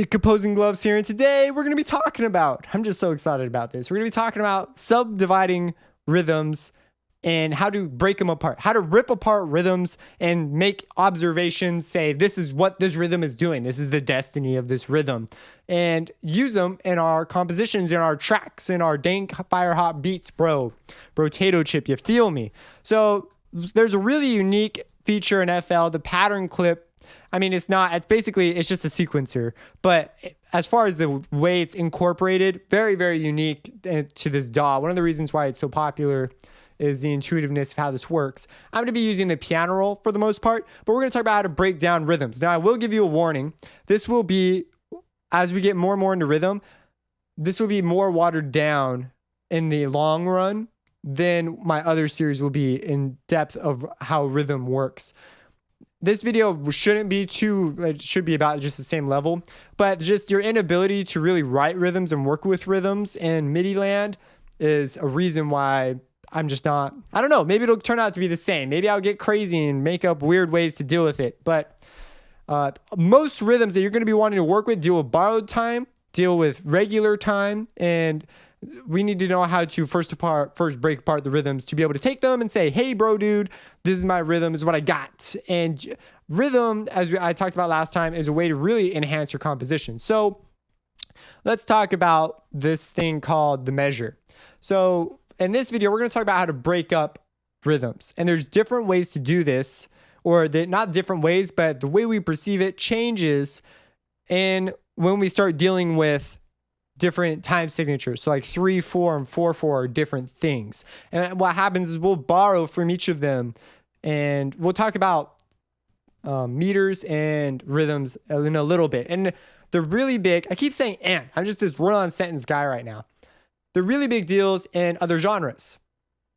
Hey, Composing Gloves here, and today we're going to be talking about, I'm just so excited about this. We're going to be talking about subdividing rhythms and how to break them apart, how to rip apart rhythms and make observations, say, this is what this rhythm is doing. This is the destiny of this rhythm, and use them in our compositions, in our tracks, in our dank fire hot beats, bro. Potato chip, you feel me? So there's a really unique feature in FL, the pattern clip. I mean, it's just a sequencer, but as far as the way it's incorporated, very, very unique to this DAW. One of the reasons why it's so popular is the intuitiveness of how this works. I'm going to be using the piano roll for the most part, but we're going to talk about how to break down rhythms. Now, I will give you a warning. This will be, as we get more and more into rhythm, this will be more watered down in the long run than my other series will be in depth of how rhythm works. This video shouldn't be it should be about just the same level, but just your inability to really write rhythms and work with rhythms in MIDI land is a reason why I'm just not, I don't know, maybe it'll turn out to be the same. Maybe I'll get crazy and make up weird ways to deal with it. But most rhythms that you're going to be wanting to work with deal with borrowed time, deal with regular time, and we need to know how to first break apart the rhythms to be able to take them and say, hey, bro, dude, this is my rhythm, this is what I got. And rhythm, as I talked about last time, is a way to really enhance your composition. So let's talk about this thing called the measure. So in this video, we're going to talk about how to break up rhythms. And there's different ways to do this, or not different ways, but the way we perceive it changes when we start dealing with different time signatures. So like 3/4 and 4/4 are different things. And what happens is we'll borrow from each of them, and we'll talk about meters and rhythms in a little bit. And the really big, I keep saying and, I'm just this run-on sentence guy right now. The really big deals in other genres,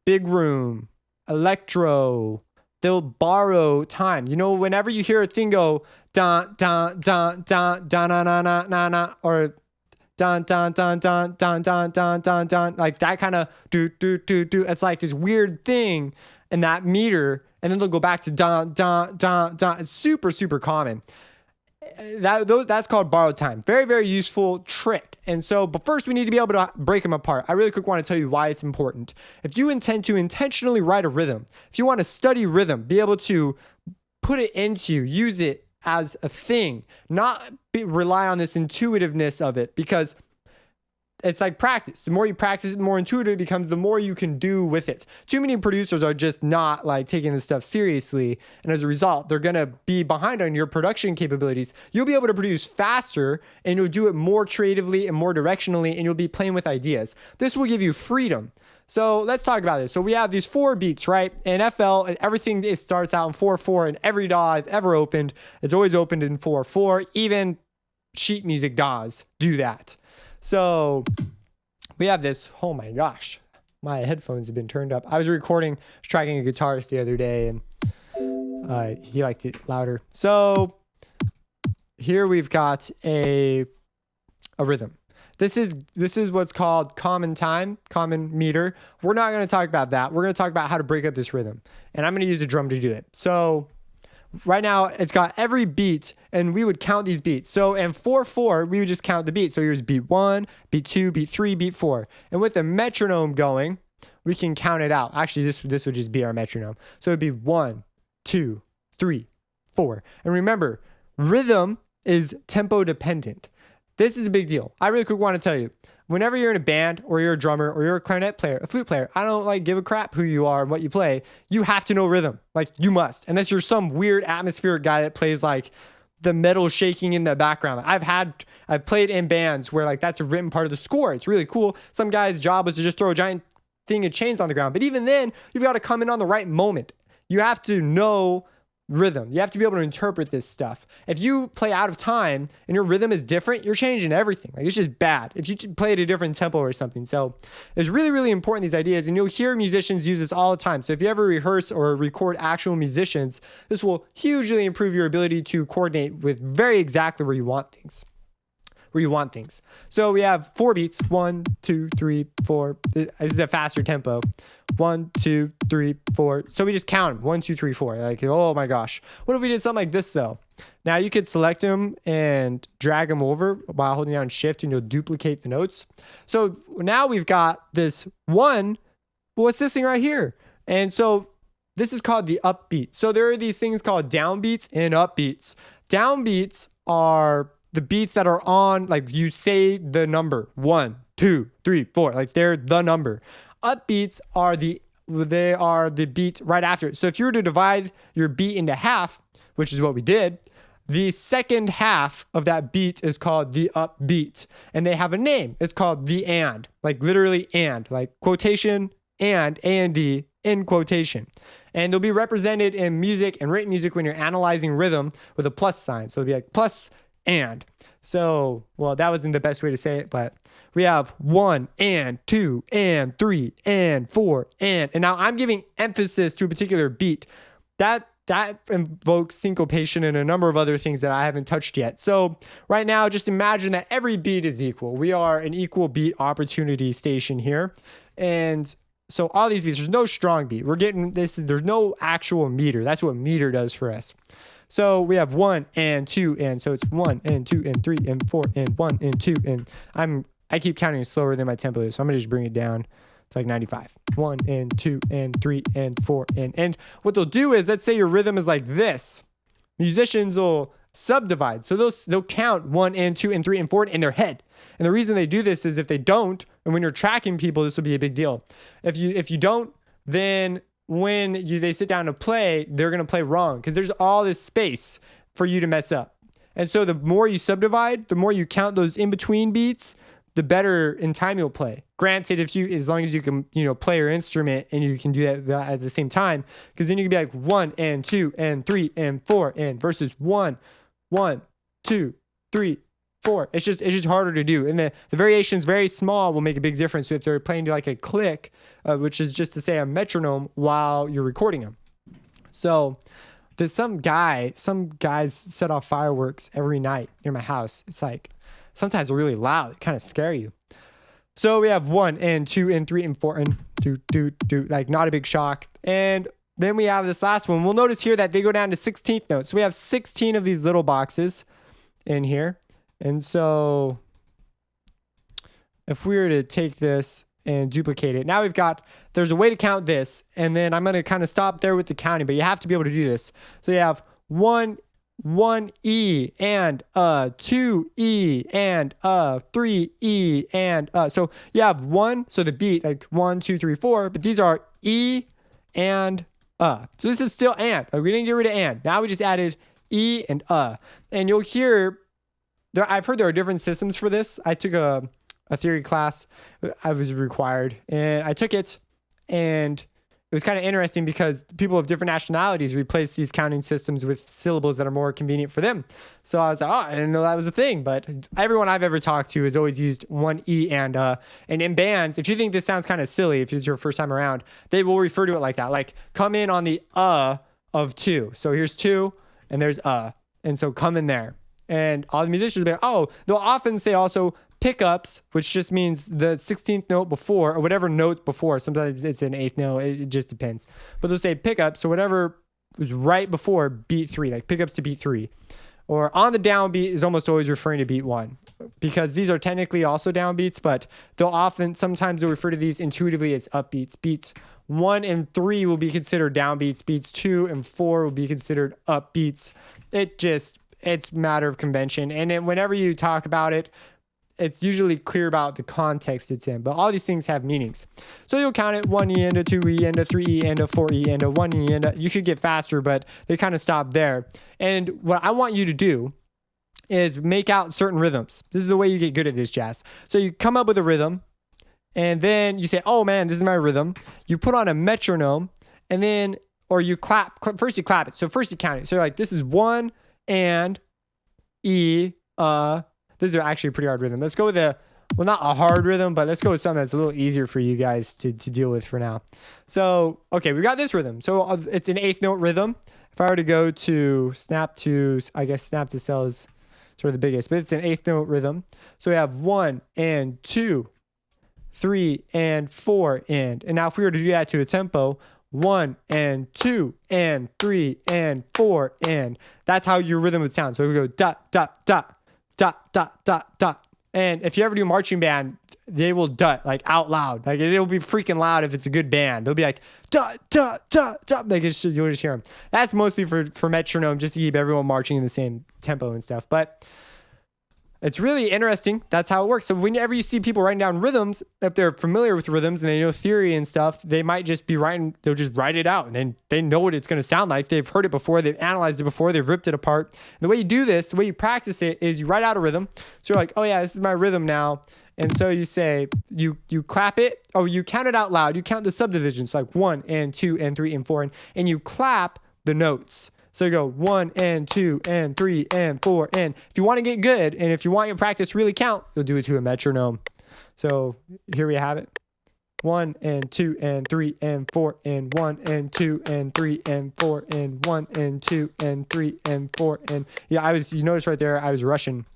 big room, electro, they'll borrow time. You know, whenever you hear a thing go dun dun dun dun dun na na na na na, or dun dun dun dun dun dun dun dun dun, like that kind of do do do do. It's like this weird thing in that meter, and then they'll go back to dun dun dun dun. It's super, super common. That's called borrowed time. Very, very useful trick. And so, but first we need to be able to break them apart. I really quick want to tell you why it's important. If you intend to intentionally write a rhythm, if you want to study rhythm, be able to put it into, use it as a thing, not rely on this intuitiveness of it, because it's like practice. The more you practice it, the more intuitive it becomes, the more you can do with it. Too many producers are just not like taking this stuff seriously. And as a result, they're going to be behind on your production capabilities. You'll be able to produce faster, and you'll do it more creatively and more directionally, and you'll be playing with ideas. This will give you freedom. So let's talk about this. So we have these 4 beats, right? In FL, everything starts out in 4/4, and every DAW I've ever opened, it's always opened in 4/4. Even sheet music DAWs do that. So we have this, oh my gosh, my headphones have been turned up. I was tracking a guitarist the other day, and he liked it louder. So here we've got a rhythm. This is what's called common time, common meter. We're not going to talk about that. We're going to talk about how to break up this rhythm, and I'm going to use a drum to do it. So right now it's got every beat, and we would count these beats. So in 4/4, we would just count the beats. So here's beat 1, beat 2, beat 3, beat 4. And with the metronome going, we can count it out. Actually, this would just be our metronome. So it'd be 1, 2, 3, 4. And remember, rhythm is tempo dependent. This is a big deal. I really quick want to tell you, whenever you're in a band, or you're a drummer, or you're a clarinet player, a flute player, I don't give a crap who you are and what you play. You have to know rhythm. Like, you must. Unless you're some weird atmospheric guy that plays like the metal shaking in the background. I've played in bands where like that's a written part of the score. It's really cool. Some guy's job was to just throw a giant thing of chains on the ground. But even then, you've got to come in on the right moment. You have to know rhythm. You have to be able to interpret this stuff. If you play out of time and your rhythm is different, you're changing everything. Like, it's just bad if you play at a different tempo or something. So it's really, really important, these ideas, and you'll hear musicians use this all the time. So if you ever rehearse or record actual musicians, this will hugely improve your ability to coordinate with very exactly where you want things. So we have 4 beats, 1, 2, 3, 4. This is a faster tempo. 1, 2, 3, 4. So we just count them. 1, 2, 3, 4. Like, oh my gosh. What if we did something like this though? Now you could select them and drag them over while holding down shift, and you'll duplicate the notes. So now we've got this one. What's this thing right here? And so this is called the upbeat. So there are these things called downbeats and upbeats. Downbeats are the beats that are on, like you say the number 1, 2, 3, 4, like they're the number. Upbeats are the beat right after it. So if you were to divide your beat into half, which is what we did, the second half of that beat is called the upbeat, and they have a name. It's called the and, like literally and, like quotation and A&D in quotation. And they'll be represented in music and written music when you're analyzing rhythm with a plus sign. So it'll be like plus and. So, well, that wasn't the best way to say it, but we have 1 and 2 and 3 and 4 and now I'm giving emphasis to a particular beat. That invokes syncopation and a number of other things that I haven't touched yet. So right now, just imagine that every beat is equal. We are an equal beat opportunity station here. And so all these beats, there's no strong beat. We're getting this, there's no actual meter. That's what meter does for us. So we have 1 and 2 and so it's 1 and 2 and 3 and 4 and 1 and 2 and I keep counting slower than my tempo is, so I'm gonna just bring it down to like 95. 1 and 2 and 3 and 4 and what they'll do is, let's say your rhythm is like this. Musicians will subdivide, so they'll count 1 and 2 and 3 and 4 in their head. And the reason they do this is if they don't, and when you're tracking people, this will be a big deal. If you don't, then when they sit down to play, they're gonna play wrong because there's all this space for you to mess up. And so the more you subdivide, the more you count those in between beats, the better in time you'll play. Granted, as long as you can, play your instrument and you can do that at the same time, because then you can be like 1 and 2 and 3 and 4 and versus 1, 1, 2, 3, 4. It's just harder to do. And the variations very small will make a big difference. So if they're playing to like a click, which is just to say a metronome while you're recording them. So there's some guys set off fireworks every night near my house. It's like, sometimes they're really loud. They kind of scare you. So we have 1 and 2 and 3 and 4 and do, like not a big shock. And then we have this last one. We'll notice here that they go down to 16th notes. So we have 16 of these little boxes in here. And so if we were to take this and duplicate it, now there's a way to count this. And then I'm going to kind of stop there with the counting, but you have to be able to do this. So you have 1 E and 2 E and 3 E and so you have 1, so the beat like 1 2 3 4, but these are E and so this is still and, like we didn't get rid of and, now we just added E and and you'll hear I've heard there are different systems for this. I took a theory class, I was required, and I took it, and it was kind of interesting because people of different nationalities replace these counting systems with syllables that are more convenient for them. So I was like, I didn't know that was a thing. But everyone I've ever talked to has always used 1 E and in bands, if you think this sounds kind of silly, if it's your first time around, they will refer to it like that. Like come in on the of 2. So here's 2 and there's and so come in there. And all the musicians will be like, they'll often say also pickups, which just means the 16th note before, or whatever note before. Sometimes it's an 8th note. It just depends. But they'll say pickups, so whatever was right before beat 3, like pickups to beat 3. Or on the downbeat is almost always referring to beat 1, because these are technically also downbeats, but sometimes they'll refer to these intuitively as upbeats. Beats 1 and 3 will be considered downbeats. Beats 2 and 4 will be considered upbeats. It's a matter of convention. And then whenever you talk about it, it's usually clear about the context it's in, but all these things have meanings. So you'll count it 1 E and a 2 E and a 3 E and a 4 E and a 1 E and you could get faster, but they kind of stop there. And what I want you to do is make out certain rhythms. This is the way you get good at this jazz. So you come up with a rhythm and then you say, oh man, this is my rhythm. You put on a metronome and then, or you clap. First you clap it. So first you count it. So you're like, this is 1 and E, this is actually a pretty hard rhythm. Let's go with not a hard rhythm, but let's go with something that's a little easier for you guys to deal with for now. So, okay, we got this rhythm. So it's an 8th note rhythm. If I were to go to snap to cell is sort of the biggest, but it's an 8th note rhythm. So we have 1 and 2, 3 and 4 and now if we were to do that to a tempo, 1 and 2 and 3 and 4 and that's how your rhythm would sound. So we go dot dot dot dot dot dot dot. And if you ever do marching band, they will dot like out loud. Like it'll be freaking loud if it's a good band. They'll be like dot dot dot dot. Like you'll just hear them. That's mostly for metronome, just to keep everyone marching in the same tempo and stuff. But it's really interesting. That's how it works. So whenever you see people writing down rhythms, if they're familiar with rhythms and they know theory and stuff, they might just be writing, they'll just write it out and then they know what it's going to sound like. They've heard it before. They've analyzed it before. They've ripped it apart. And the way you do this, the way you practice it is you write out a rhythm. So you're like, oh yeah, this is my rhythm now. And so you say, you clap it. Oh, you count it out loud. You count the subdivisions like 1 and 2 and 3 and 4 and you clap the notes. So you go 1 and 2 and 3 and 4. And if you want to get good and if you want your practice to really count, you'll do it to a metronome. So here we have it. 1 and 2 and 3 and 4 and 1 and 2 and 3 and 4 and 1 and 2 and 3 and 4. And yeah, you notice right there, I was rushing.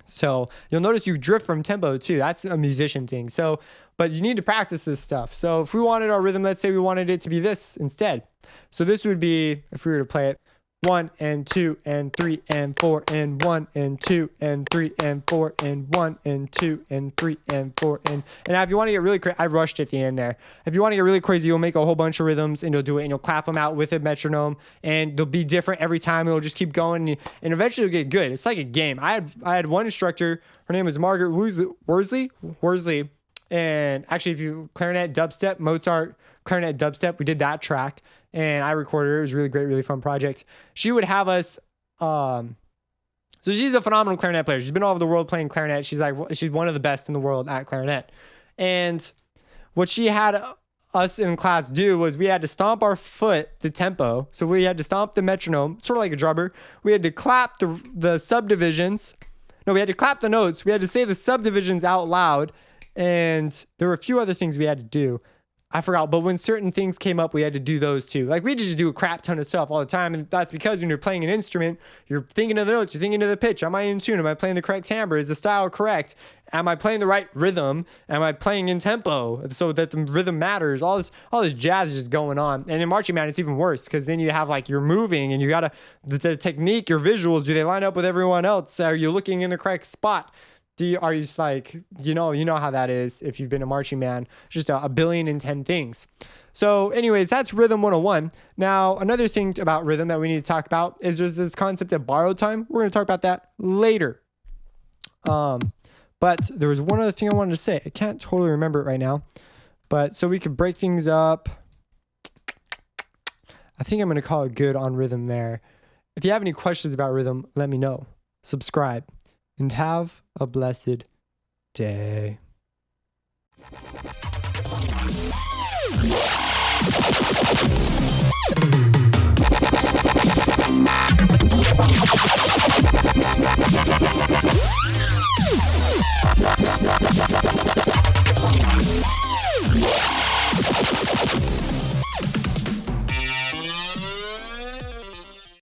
So you'll notice you drift from tempo too. That's a musician thing. So, but you need to practice this stuff. So if we wanted our rhythm, let's say we wanted it to be this instead. So this would be, if we were to play it, 1 and 2 and 3 and 4 and 1 and 2 and 3 and 4 and 1 and 2 and 3 and 4 and now if you want to get really crazy, I rushed at the end there. If you want to get really crazy, you'll make a whole bunch of rhythms and you'll do it and you'll clap them out with a metronome and they'll be different every time. It'll just keep going and eventually you'll get good. It's like a game. I had one instructor. Her name was Margaret Worsley. And actually, if you clarinet, dubstep, Mozart, clarinet, dubstep, we did that track. And I recorded it. It was a really great, really fun project. She would have us. So she's a phenomenal clarinet player. She's been all over the world playing clarinet. She's one of the best in the world at clarinet. And what she had us in class do was we had to stomp our foot the tempo. So we had to stomp the metronome, sort of like a drummer. We had to clap the subdivisions. No, we had to clap the notes. We had to say the subdivisions out loud. And there were a few other things we had to do. I forgot, but when certain things came up, we had to do those too. Like we just do a crap ton of stuff all the time. And that's because when you're playing an instrument, you're thinking of the notes, you're thinking of the pitch. Am I in tune? Am I playing the correct timbre? Is the style correct? Am I playing the right rhythm? Am I playing in tempo so that the rhythm matters? All this jazz is just going on. And in marching band, it's even worse because then you have like you're moving and you gotta, the technique, your visuals, do they line up with everyone else? Are you looking in the correct spot? Are you just like, you know how that is if you've been a marching band, just a billion and 10 things. So anyways, that's rhythm 101. Now, another thing about rhythm that we need to talk about is there's this concept of borrowed time. We're going to talk about that later. But there was one other thing I wanted to say. I can't totally remember it right now. But so we could break things up. I think I'm going to call it good on rhythm there. If you have any questions about rhythm, let me know. Subscribe. And have a blessed day.